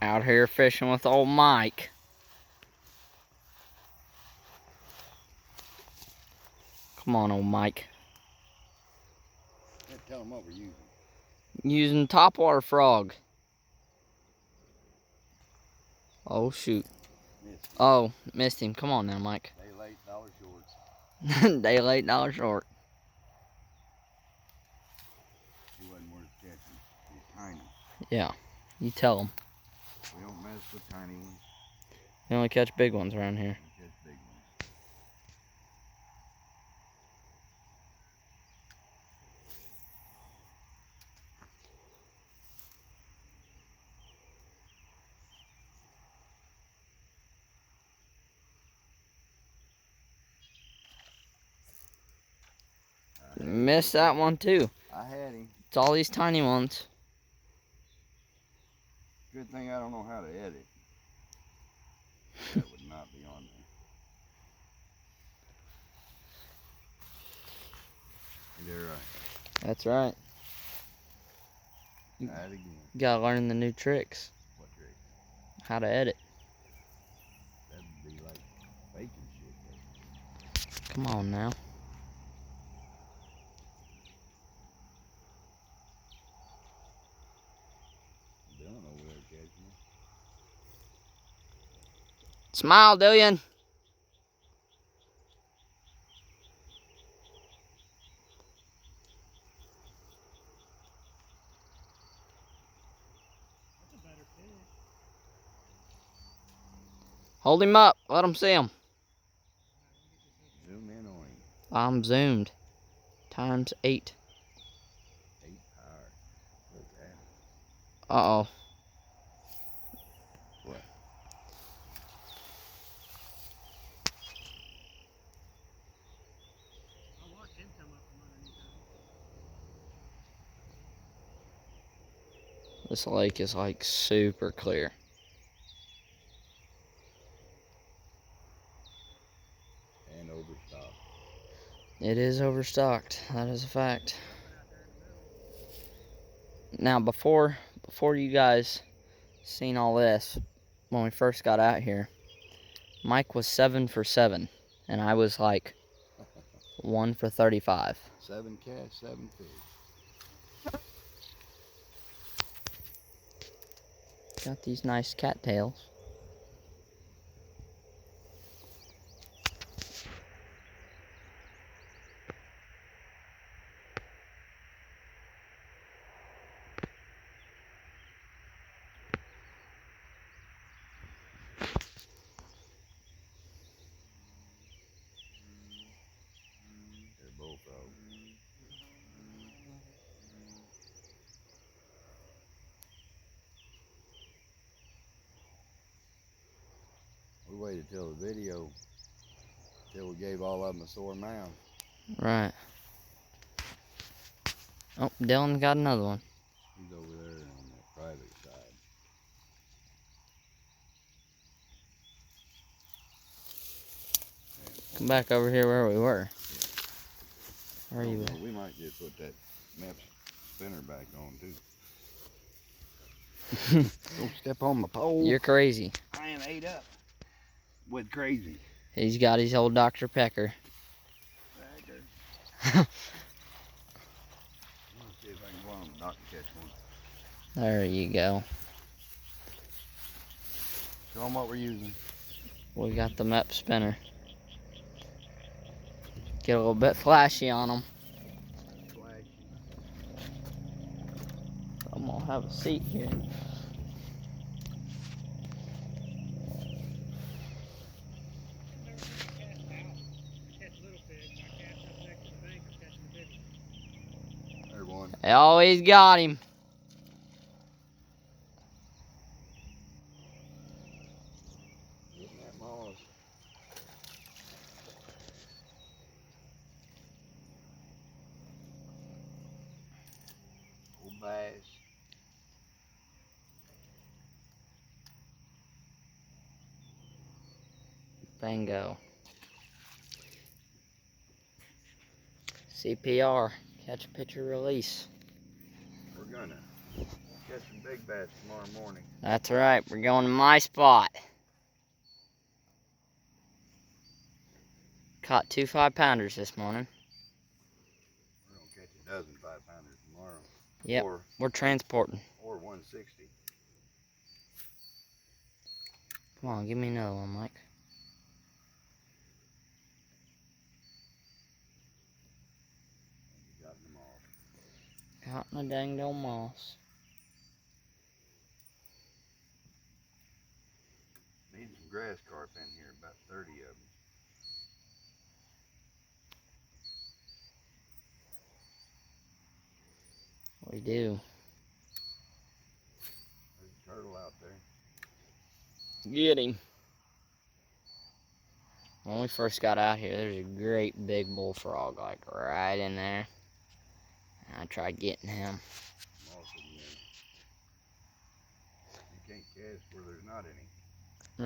Out here fishing with old Mike. Come on, old Mike. Tell them what we're using. Using topwater frog. Oh, shoot. Oh, missed him. Come on now, Mike. Day late, dollar short. Day late, dollar short. He wasn't worth catching. He's tiny. Yeah, you tell him. We don't mess with tiny ones. We only catch big ones around here. We catch big ones. Missed that one too. I had him. It's all these tiny ones. Good thing I don't know how to edit. That would not be on there. You're right. That's right. Try it again. You gotta learn the new tricks. What trick? How to edit. That'd be like baking shit. Come on now. Dylan over there catching it. Smile, Dillian. Hold him up. Let him see him. Zoom in on him. I'm zoomed. Times 8. 8 power. Look at him. Uh-oh. What? I watched him come up from underneath that. This lake is like super clear. And overstocked. It is overstocked. That is a fact. Now, before you guys seen all this, when we first got out here, Mike was 7 for 7, and I was like 1 for 35. 7 cast, 7 fish. Got these nice cattails. They're both out. We waited till the video, till we gave all of them a sore mouth. Right. Oh, Dylan got another one. He's over there on the private side. Come back over here where we were. Where are you at? We might just put that map spinner back on too. Don't step on my pole. You're crazy. I am ate up with crazy. He's got his old Dr. Pecker. Let's see if I can go on the dock and catch one. There you go. Show them what we're using. We got the map spinner. Get a little bit flashy on them. Flashy. I'm gonna have a seat here. There's one. They always got him. Getting that moss. Old bass. Bingo. CPR. Catch, picture, release. We're gonna catch some big bass tomorrow morning. That's right. We're going to my spot. Caught 2 5-pounders this morning. We're gonna catch a dozen 5-pounders tomorrow. Yep. Or, We're transporting. or 160. Come on, give me another one, Mike. Got them all. Caught in a dang old moss. Need some grass carp in here, about 30 of them. We do. There's a turtle out there. Get him. When we first got out here, there's a great big bullfrog, like right in there. And I tried getting him. Moss in there. You can't cast where there's not any.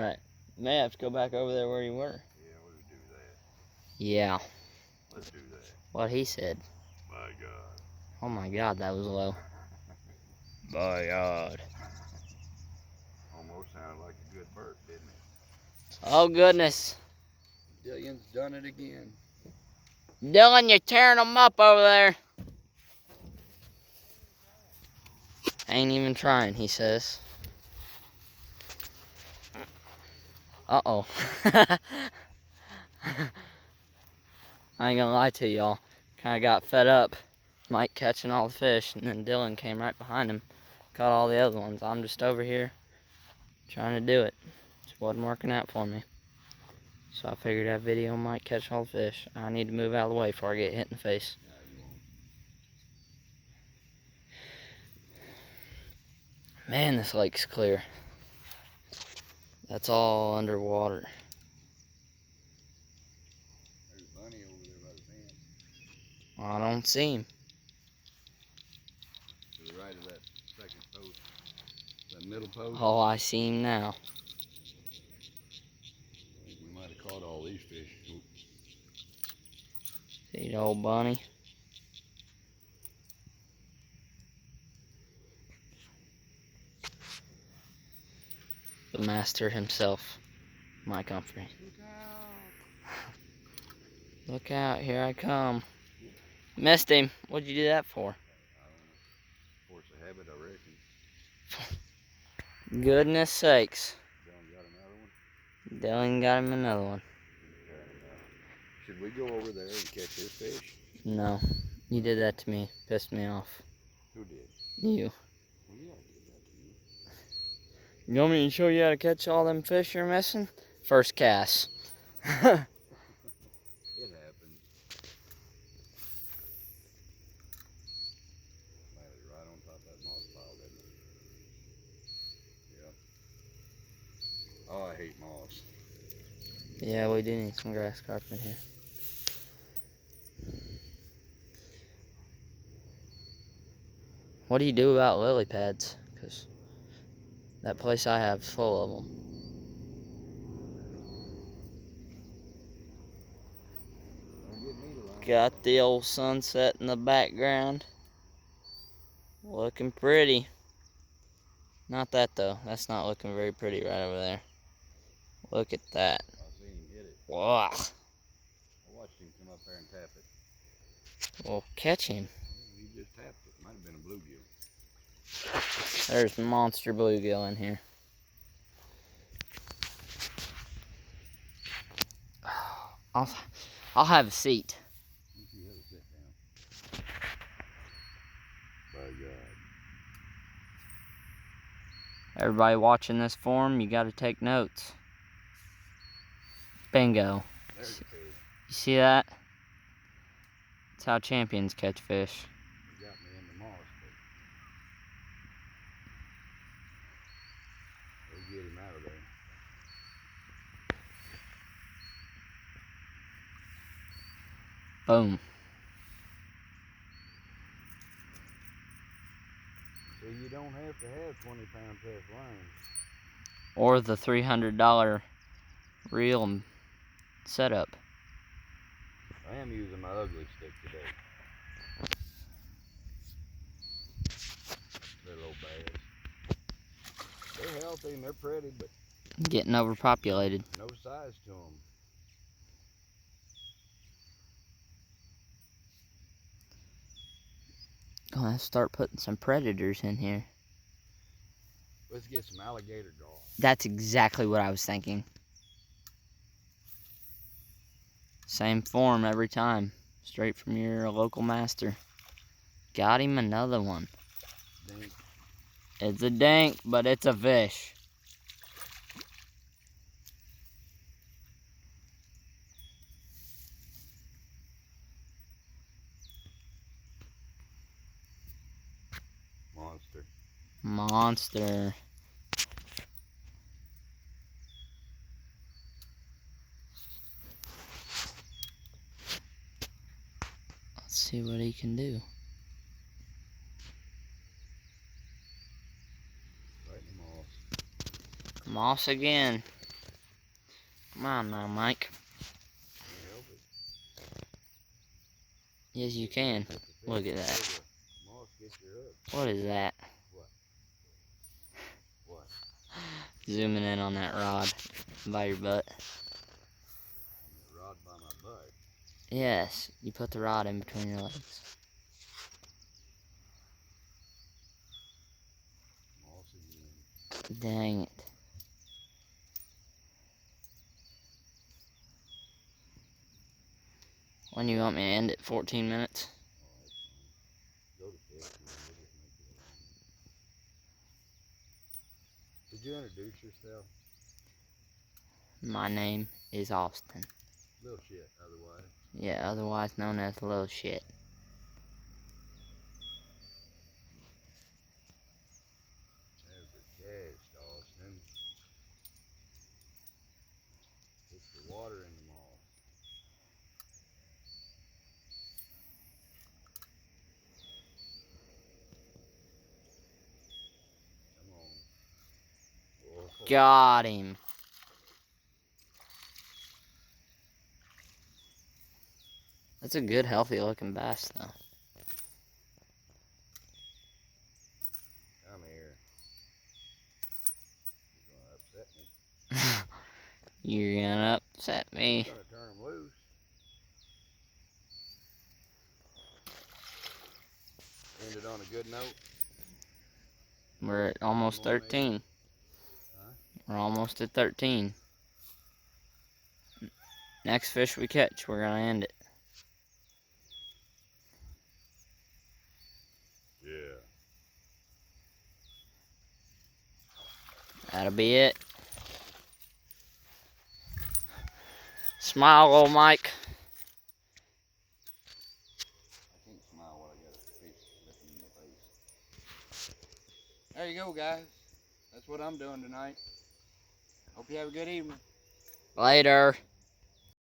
Right. May have to go back over there where you were. Yeah, let's do that. Yeah. Let's do that. What he said. My God. Oh my God, that was low. My God. Almost sounded like a good burp, didn't it? Oh goodness. Dillion's done it again. Dylan, you're tearing them up over there. Ain't even trying, he says. Uh-oh. I ain't gonna lie to y'all. Kinda got fed up. Mike catching all the fish, and then Dylan came right behind him. Caught all the other ones. I'm just over here trying to do it. Just wasn't working out for me. So I figured that video might catch all the fish. I need to move out of the way before I get hit in the face. Man, this lake's clear. That's all underwater. There's Bunny over there by the fence. I don't see him. To the right of that second post. That middle post. Oh, I see him now. I think we might have caught all these fish. Oop. See the old bunny? The master himself, Mike Umphrey. Look out, here I come. Missed him. What'd you do that for? I don't know. Force of habit, I reckon. Goodness sakes. Dylan got another one? Dylan got him another one. Should we go over there and catch his fish? No, you did that to me. Pissed me off. Who did? You. Well, yeah, I did that to you. You want me to show you how to catch all them fish you're missing? First cast. It happened. Landed right on top of that moss pile, didn't it? Yeah. Oh, I hate moss. Yeah, we do need some grass carp in here. What do you do about lily pads? Because that place I have is full of them. Don't get me to line. Got the old sunset in the background. Looking pretty. Not that though. That's not looking very pretty right over there. Look at that. I seen him hit it. Wow. I watched him come up there and tap it. Well, catch him. He just tapped it. Might have been a bluegill. There's monster bluegill in here. I'll have a seat. You have to sit down. By God. Everybody watching this form, you got to take notes. Bingo. There's the fish. You see that? That's how champions catch fish. He got me in the moss, but we'll get him out of there. Boom. So you don't have to have 20-pound test line. Or the $300 reel and setup. I am using my ugly stick today. Little old bass. They're healthy and they're pretty, but Getting overpopulated. no size to them. Gonna have to start putting some predators in here. Let's get some alligator gar. That's exactly what I was thinking. Same form every time. Straight from your local master. Got him another one. Dink. It's a dink, but it's a fish. Monster. Monster. Let's see what he can do. Right in the moss. Moss again. Come on now, Mike. Can't help it. Yes, you can. Let the fish Look at go that. the moss get your hook. What is that? What? Zooming in on that rod by your butt. The rod by my butt. Yes, you put the rod in between your legs. Moss again. Dang it. When you want me to end it? 14 minutes? Oh, that's fine. Go to 15. We'll just make it long. Did you introduce yourself? My name is Austin. Little shit, otherwise. Yeah, otherwise known as Little Shit. There's a catch, Austin. It's the water in the moss. Come on. Whoa. Got him. That's a good, healthy looking bass, though. Come here. You're gonna upset me. You're gonna upset me. I'm gonna turn him loose. Ended on a good note. We're at almost More maybe? 13. Huh? We're almost at 13. Next fish we catch, we're gonna end it. Yeah. That'll be it. Smile, old Mike. I can't smile while I got a fish looking in my face. There you go, guys. That's what I'm doing tonight. Hope you have a good evening. Later.